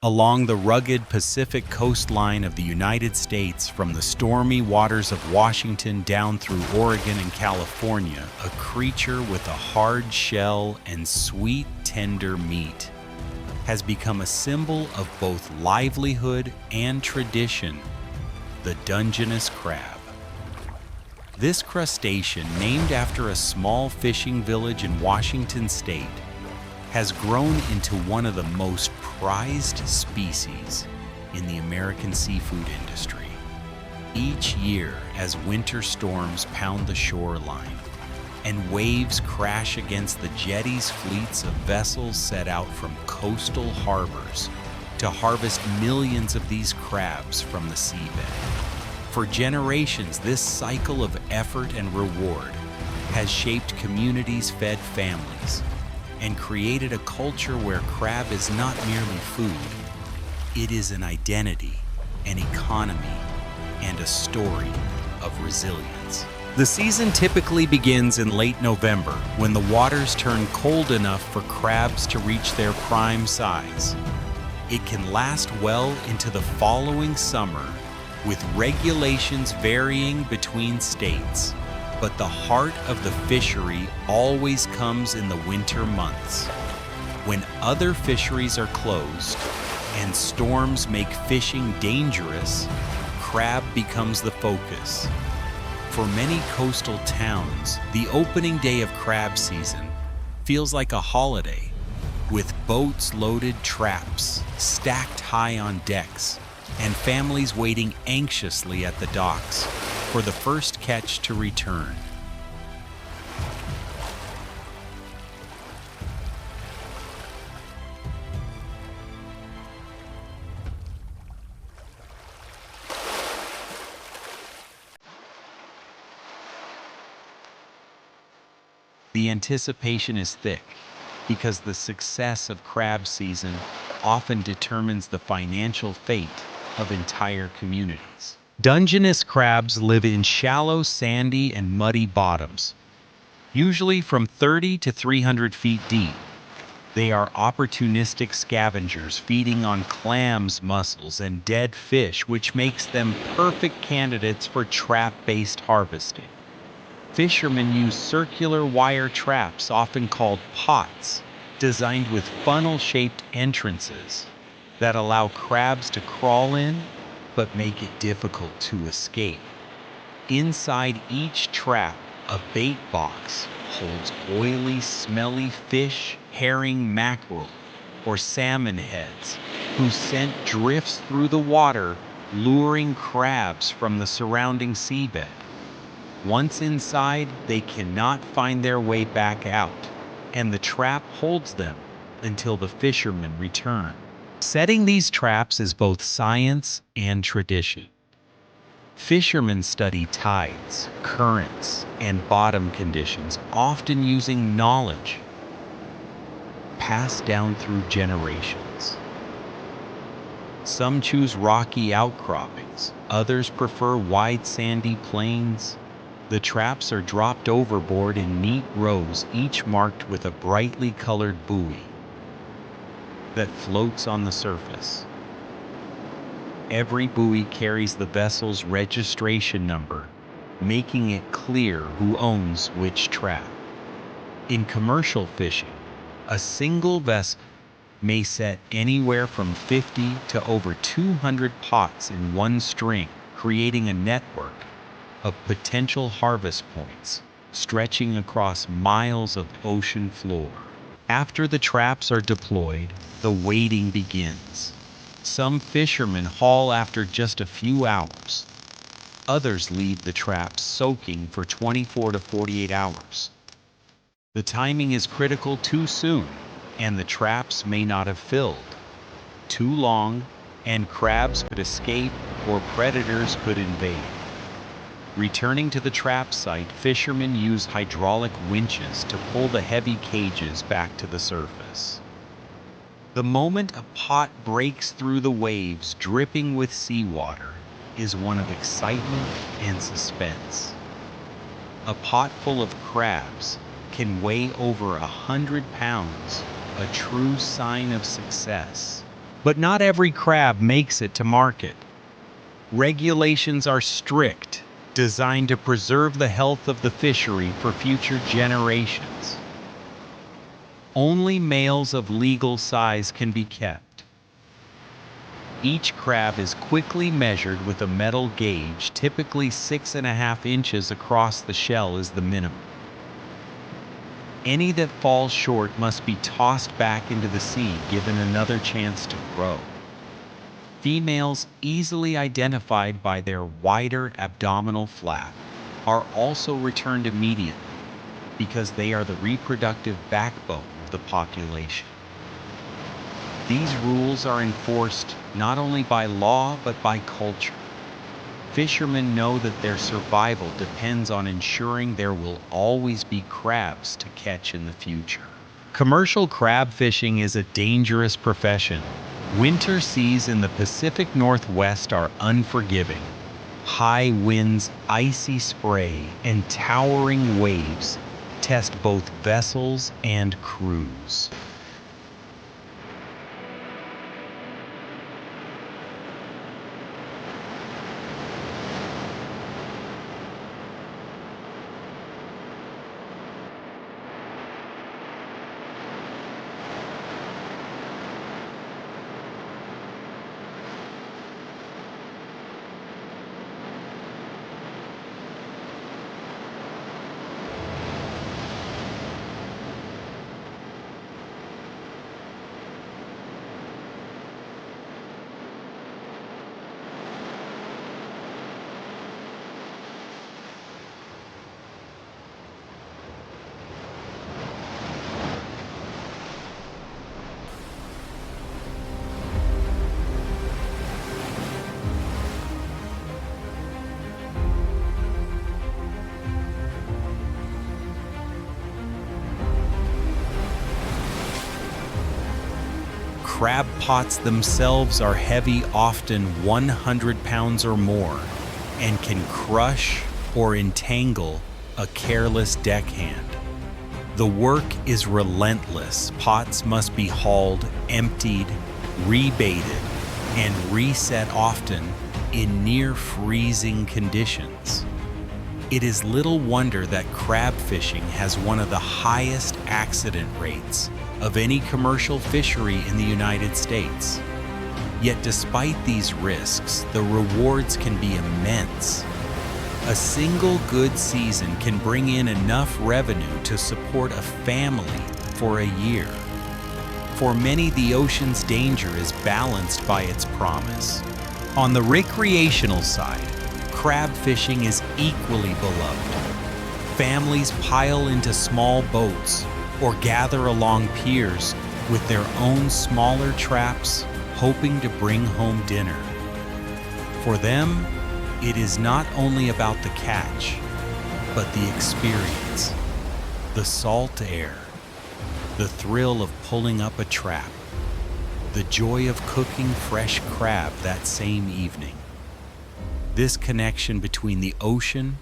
Along the rugged Pacific coastline of the United States, from the stormy waters of Washington down through Oregon and California, a creature with a hard shell and sweet, tender meat has become a symbol of both livelihood and tradition: the Dungeness crab. This crustacean, named after a small fishing village in Washington state, has grown into one of the most prized species in the American seafood industry. Each year, as winter storms pound the shoreline and waves crash against the jetties, fleets of vessels set out from coastal harbors to harvest millions of these crabs from the seabed. For generations, this cycle of effort and reward has shaped communities, fed families, and created a culture where crab is not merely food. It is an identity, an economy, and a story of resilience. The season typically begins in late November, when the waters turn cold enough for crabs to reach their prime size. It can last well into the following summer, with regulations varying between states. But the heart of the fishery always comes in the winter months, when other fisheries are closed and storms make fishing dangerous. Crab becomes the focus. For many coastal towns, the opening day of crab season feels like a holiday, with boats loaded, traps stacked high on decks, and families waiting anxiously at the docks for the first catch to return. The anticipation is thick, because the success of crab season often determines the financial fate of entire communities. Dungeness crabs live in shallow, sandy, and muddy bottoms, usually from 30 to 300 feet deep. They are opportunistic scavengers, feeding on clams, mussels, and dead fish, which makes them perfect candidates for trap-based harvesting. Fishermen use circular wire traps, often called pots, designed with funnel-shaped entrances that allow crabs to crawl in but make it difficult to escape. Inside each trap, a bait box holds oily, smelly fish, herring, mackerel, or salmon heads, whose scent drifts through the water, luring crabs from the surrounding seabed. Once inside, they cannot find their way back out, and the trap holds them until the fishermen return. Setting these traps is both science and tradition. Fishermen study tides, currents, and bottom conditions, often using knowledge passed down through generations. Some choose rocky outcroppings, others prefer wide sandy plains. The traps are dropped overboard in neat rows, each marked with a brightly colored buoy that floats on the surface. Every buoy carries the vessel's registration number, making it clear who owns which trap. In commercial fishing, a single vessel may set anywhere from 50 to over 200 pots in one string, creating a network of potential harvest points stretching across miles of ocean floor. After the traps are deployed, the waiting begins. Some fishermen haul after just a few hours. Others leave the traps soaking for 24 to 48 hours. The timing is critical. Too soon, and the traps may not have filled. Too long, and crabs could escape or predators could invade. Returning to the trap site, fishermen use hydraulic winches to pull the heavy cages back to the surface. The moment a pot breaks through the waves, dripping with seawater, is one of excitement and suspense. A pot full of crabs can weigh over 100 pounds, a true sign of success. But not every crab makes it to market. Regulations are strict, designed to preserve the health of the fishery for future generations. Only males of legal size can be kept. Each crab is quickly measured with a metal gauge, typically 6.5 inches across the shell is the minimum. Any that falls short must be tossed back into the sea, given another chance to grow. Females, easily identified by their wider abdominal flap, are also returned immediately because they are the reproductive backbone of the population. These rules are enforced not only by law but by culture. Fishermen know that their survival depends on ensuring there will always be crabs to catch in the future. Commercial crab fishing is a dangerous profession. Winter seas in the Pacific Northwest are unforgiving. High winds, icy spray, and towering waves test both vessels and crews. Crab pots themselves are heavy, often 100 pounds or more, and can crush or entangle a careless deckhand. The work is relentless. Pots must be hauled, emptied, rebaited, and reset often in near freezing conditions. It is little wonder that crab fishing has one of the highest accident rates of any commercial fishery in the United States. Yet despite these risks, the rewards can be immense. A single good season can bring in enough revenue to support a family for a year. For many, the ocean's danger is balanced by its promise. On the recreational side, crab fishing is equally beloved. Families pile into small boats or gather along piers with their own smaller traps, hoping to bring home dinner. For them, it is not only about the catch, but the experience, the salt air, the thrill of pulling up a trap, the joy of cooking fresh crab that same evening. This connection between the ocean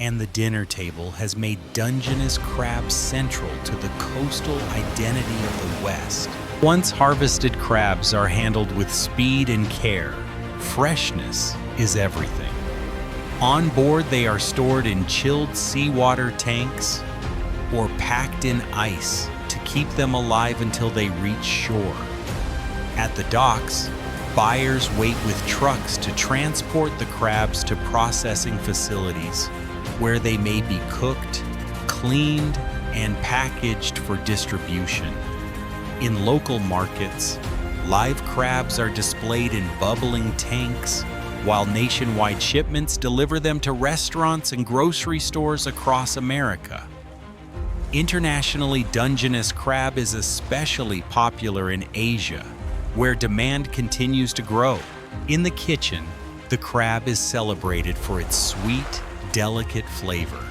and the dinner table has made Dungeness crab central to the coastal identity of the West. Once harvested crabs are handled with speed and care. Freshness is everything. On board, they are stored in chilled seawater tanks or packed in ice to keep them alive until they reach shore. At the docks, buyers wait with trucks to transport the crabs to processing facilities where they may be cooked, cleaned, and packaged for distribution. In local markets, live crabs are displayed in bubbling tanks, while nationwide shipments deliver them to restaurants and grocery stores across America. Internationally, Dungeness crab is especially popular in Asia, where demand continues to grow. In the kitchen, the crab is celebrated for its sweet, delicate flavor.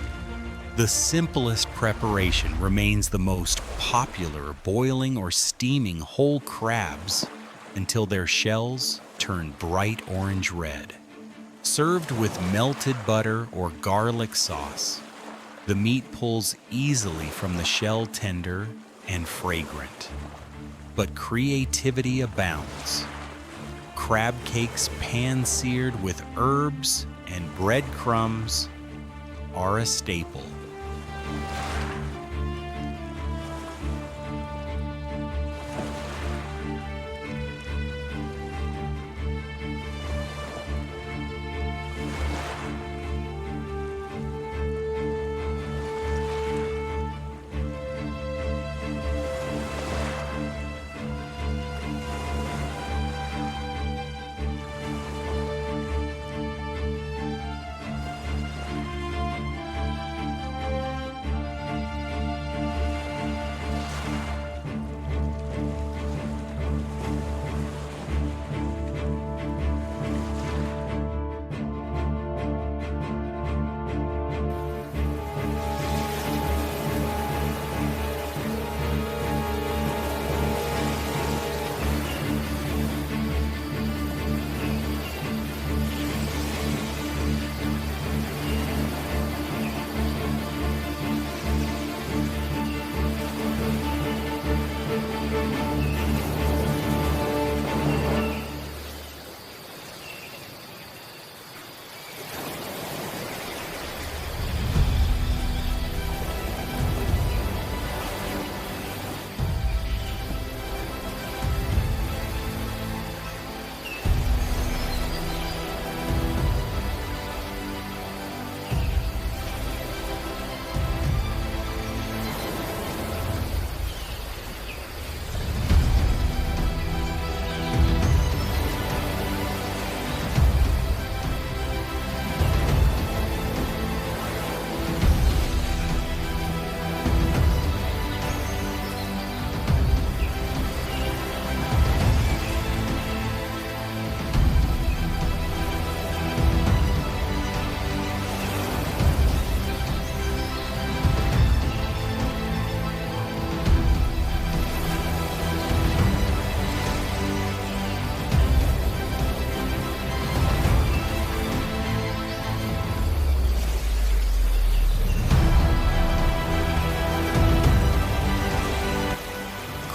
The simplest preparation remains the most popular, boiling or steaming whole crabs until their shells turn bright orange red. Served with melted butter or garlic sauce, the meat pulls easily from the shell, tender and fragrant. but creativity abounds. Crab cakes pan-seared with herbs and breadcrumbs are a staple.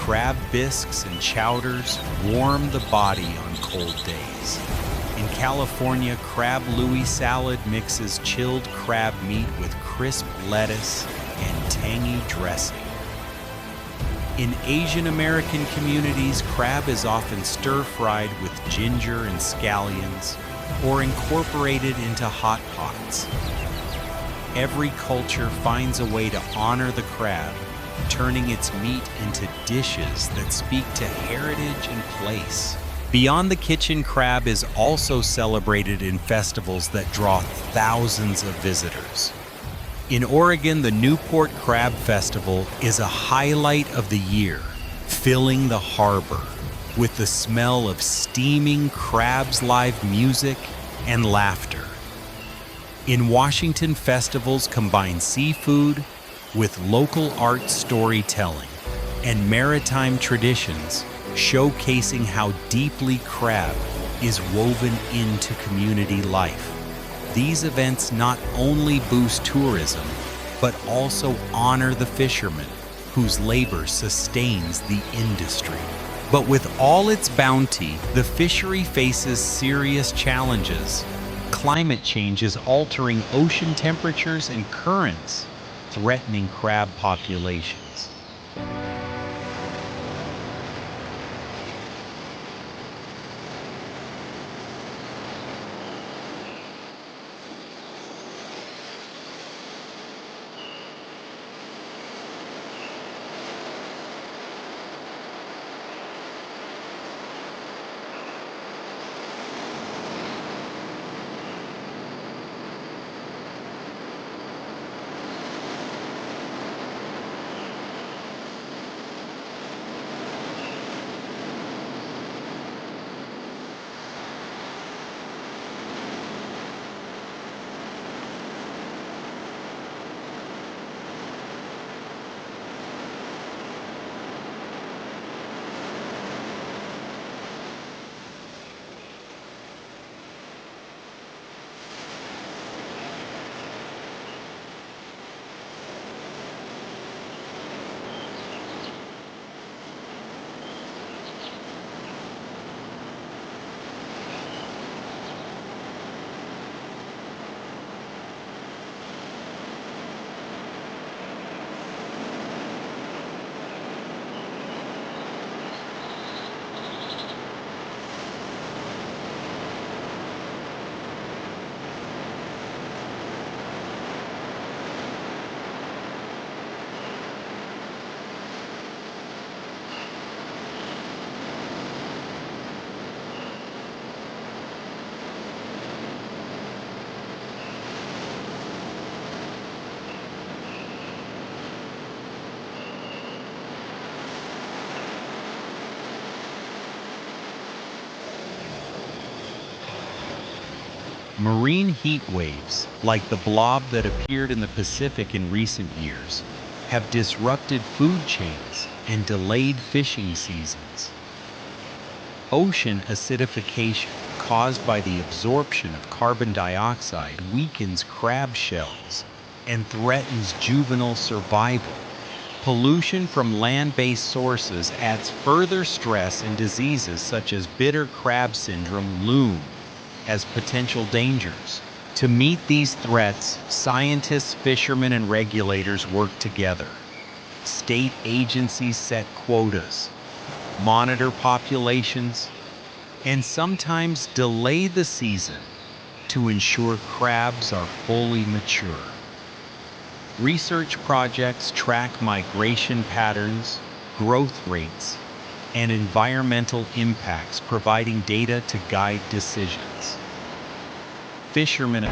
Crab bisques and chowders warm the body on cold days. In California, crab Louis salad mixes chilled crab meat with crisp lettuce and tangy dressing. In Asian American communities, crab is often stir-fried with ginger and scallions or incorporated into hot pots. Every culture finds a way to honor the crab, turning its meat into dishes that speak to heritage and place. Beyond the Kitchen, crab is also celebrated in festivals that draw thousands of visitors. In Oregon, the Newport Crab Festival is a highlight of the year, filling the harbor with the smell of steaming crabs, live music, and laughter. In Washington, festivals combine seafood with local art storytelling and maritime traditions, showcasing how deeply crab is woven into community life. These events not only boost tourism, but also honor the fishermen whose labor sustains the industry. But with all its bounty, the fishery faces serious challenges. Climate change is altering ocean temperatures and currents, threatening crab populations. Marine heat waves, like the blob that appeared in the Pacific in recent years, have disrupted food chains and delayed fishing seasons. Ocean acidification caused by the absorption of carbon dioxide weakens crab shells and threatens juvenile survival. Pollution from land-based sources adds further stress, and diseases such as bitter crab syndrome loom as potential dangers. To meet these threats, scientists, fishermen, and regulators work together. State agencies set quotas, monitor populations, and sometimes delay the season to ensure crabs are fully mature. Research projects track migration patterns, growth rates, and environmental impacts, providing data to guide decisions. Fishermen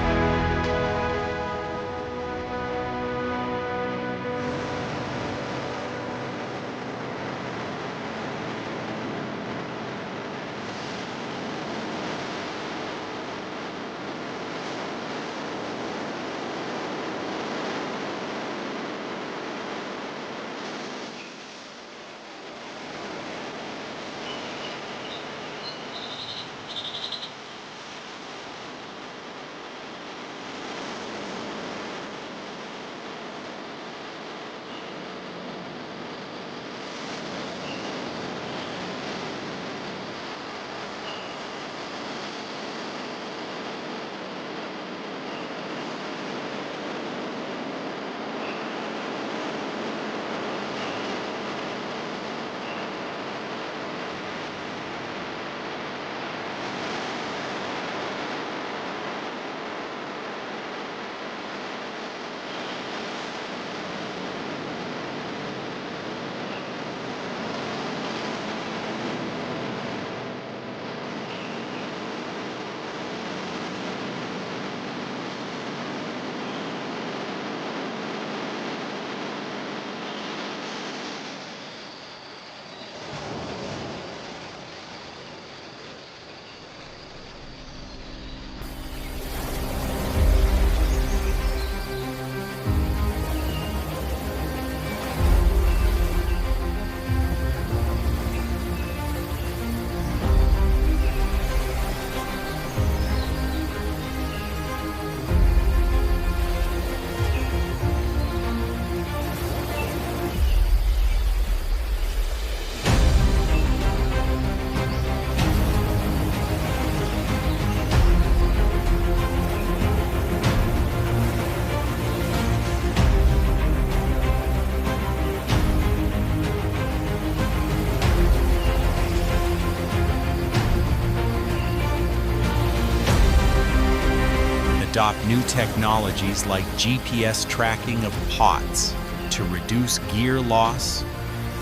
adopt new technologies like GPS tracking of pots to reduce gear loss,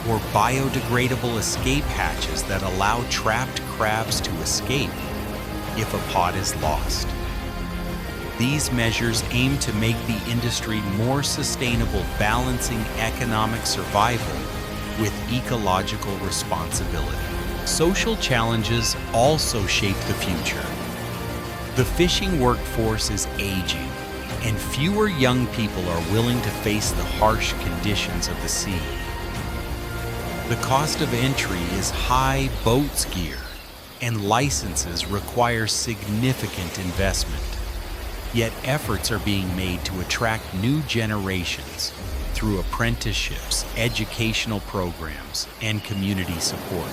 or biodegradable escape hatches that allow trapped crabs to escape if a pot is lost. These measures aim to make the industry more sustainable, balancing economic survival with ecological responsibility. Social challenges also shape the future. The fishing workforce is aging, and fewer young people are willing to face the harsh conditions of the sea. The cost of entry is high. Boats gear and licenses require significant investment. Yet efforts are being made to attract new generations through apprenticeships, educational programs, and community support.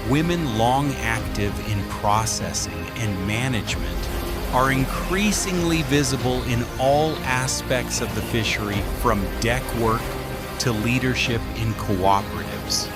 Women long active in processing and management are increasingly visible in all aspects of the fishery, from deck work to leadership in cooperatives.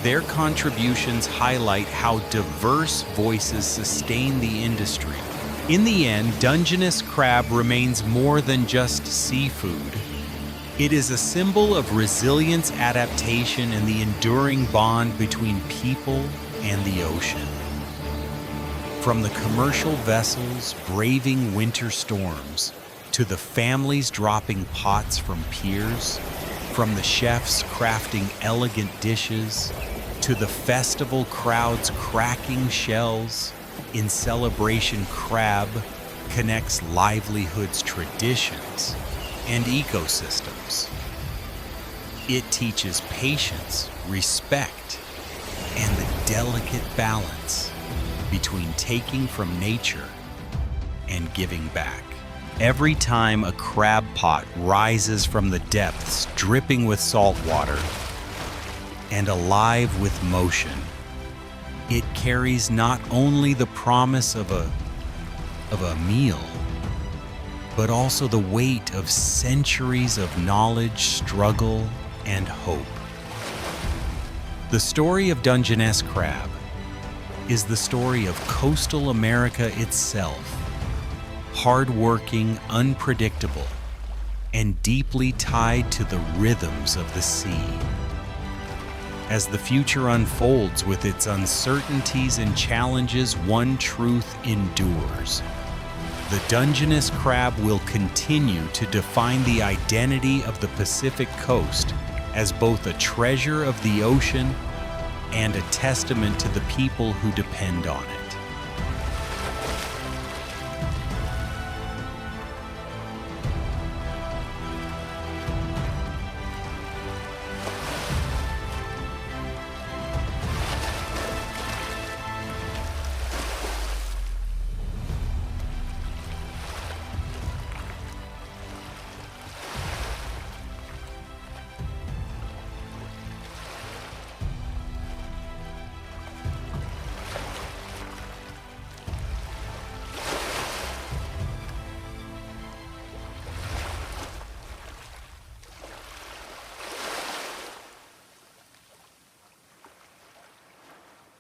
Their contributions highlight how diverse voices sustain the industry. In the end, Dungeness crab remains more than just seafood. It is a symbol of resilience, adaptation, and the enduring bond between people and the ocean. From the commercial vessels braving winter storms, to the families dropping pots from piers, from the chefs crafting elegant dishes, to the festival crowds cracking shells, in celebration, crab connects livelihoods, traditions, and ecosystems. It teaches patience, respect, and the delicate balance between taking from nature and giving back. Every time a crab pot rises from the depths, dripping with salt water and alive with motion, it carries not only the promise of a meal, but also the weight of centuries of knowledge, struggle, and hope. The story of Dungeness crab is the story of coastal America itself, hardworking, unpredictable, and deeply tied to the rhythms of the sea. As the future unfolds with its uncertainties and challenges, one truth endures. The Dungeness crab will continue to define the identity of the Pacific coast as both a treasure of the ocean and a testament to the people who depend on it.